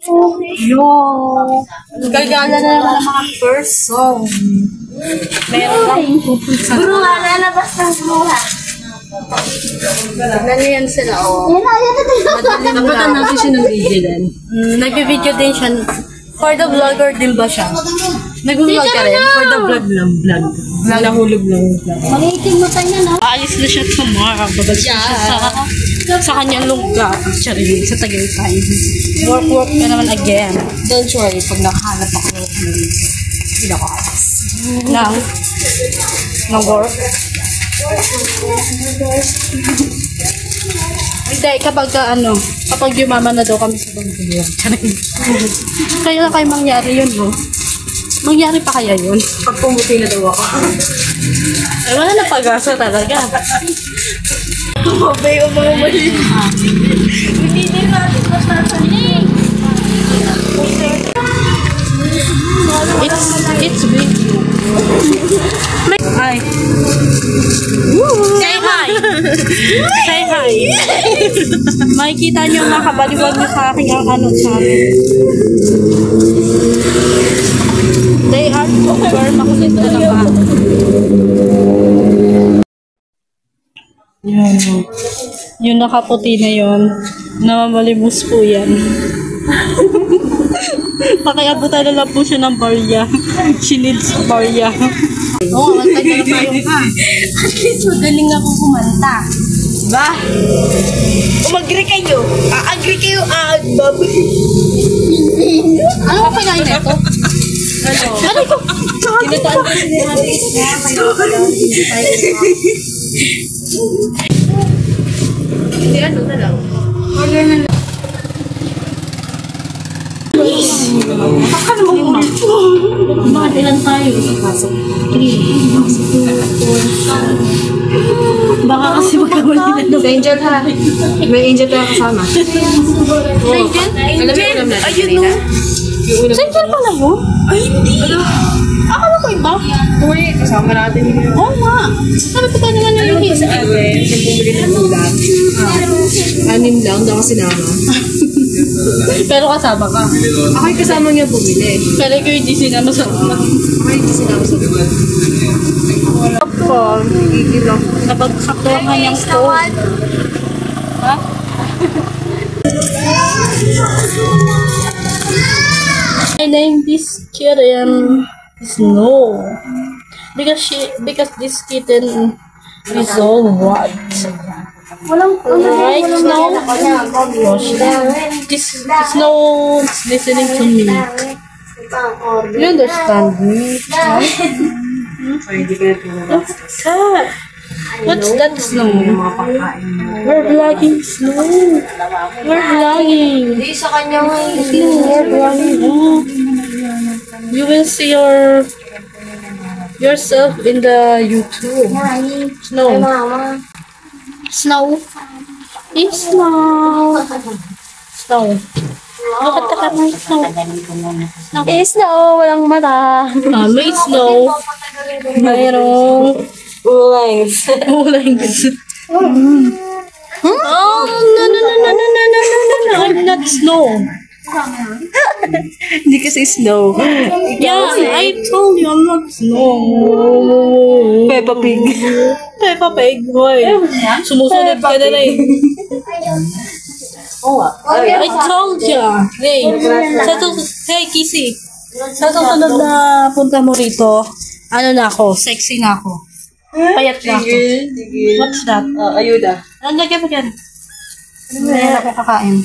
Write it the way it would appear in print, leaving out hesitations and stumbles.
Yo! Gagala na naman ang mga first song. Meron lang. Guru, lalabas ng mura. Naniyan sila, oh. Yan na. Napatan natin siya ng video din. Nag-video din siya. For the vlogger din ba siya? Nag-vlog ka rin? For the vlog lang. Vlog. Nahulog lang. Mag-18 mo tayo na. Aalis na siya tomorrow. Babalik siya sa kanyang lugar. Siya rin sa Tagaytay. Work ka naman again. Don't worry, pag nakahanap ako hindi ako alis. Ng work. Hindi, kapag yumama na daw kami sa Bangladesh. Kaya kayo mangyari yun, no? Mangyari pa kaya yun? Pag pumuti na daw ako. Ay, wala na pag-asa talaga. Mabay o mga mali. Hindi din natin masasaling. It's video. Ay. Say hi. Say hi. Makikita niyo mga kabaliwag niyo sa aking ang ano sa amin. They are over. Makulit na naman. Yun. Yung nakaputi na yun. Namamalimos po yan. Pakiabutan na lang po siya ng barya. She needs barya. Oo, mantay ka na tayo ka. At least magaling ako kumanta. Ba? Umagri kayo. Agree kayo, Bob. Ano ka kinain na ito? Ano? Ano ito? Tinataan ko siya hindi ano na lang. Baka naman mo. Mga ilan tayo? Pasok. 3. Baka kasi magkamali na ito. Sa Angel ha. May Angel tayo kasama. Angel? Alam mo natin Ayun kanina? no. Sa Angel pala yun? Ay, hindi. Akala ko iba. Uy, kasama natin yun. Oo nga. Sabi ko tayo naman yung his. Sa atin, sa bumili ng ulam. 6 lang, daw kasi sinama. Pero kasama ka. Ako yung kasama niya bumili. Pero ikaw hindi sinama sa Ako yung sinama sa bumili. phone. Napagkakto ang kanyang phone. Ha? I named this kitten Snow because this kitten is so what? Right, Snow? This Snow is listening to me. You understand me? What's that? What's that, Snow? We're vlogging, Snow. We're vlogging. Hindi sa kanya Snow, we're vlogging. Oh. You will see yourself in the YouTube. Snow. Snow. It's Snow. Snow. Nakata ka ng Snow. Snow, walang mata. May Snow. Mayroong Ulangs. ulangs. Oh, no. I'm not Snow. Hindi kasi snow. Yeah, I told you I'm not Snow. Peppa Pig. Peppa Pig, hoy. Sumusunod ka na rin. I told ya. Hey, hey, Kissy. Sa susunod na punta mo rito, ano na ako, sexy na ako. Payat na ako. What's that? Ayuda. Lagyan mo yan. Meron ako kakain.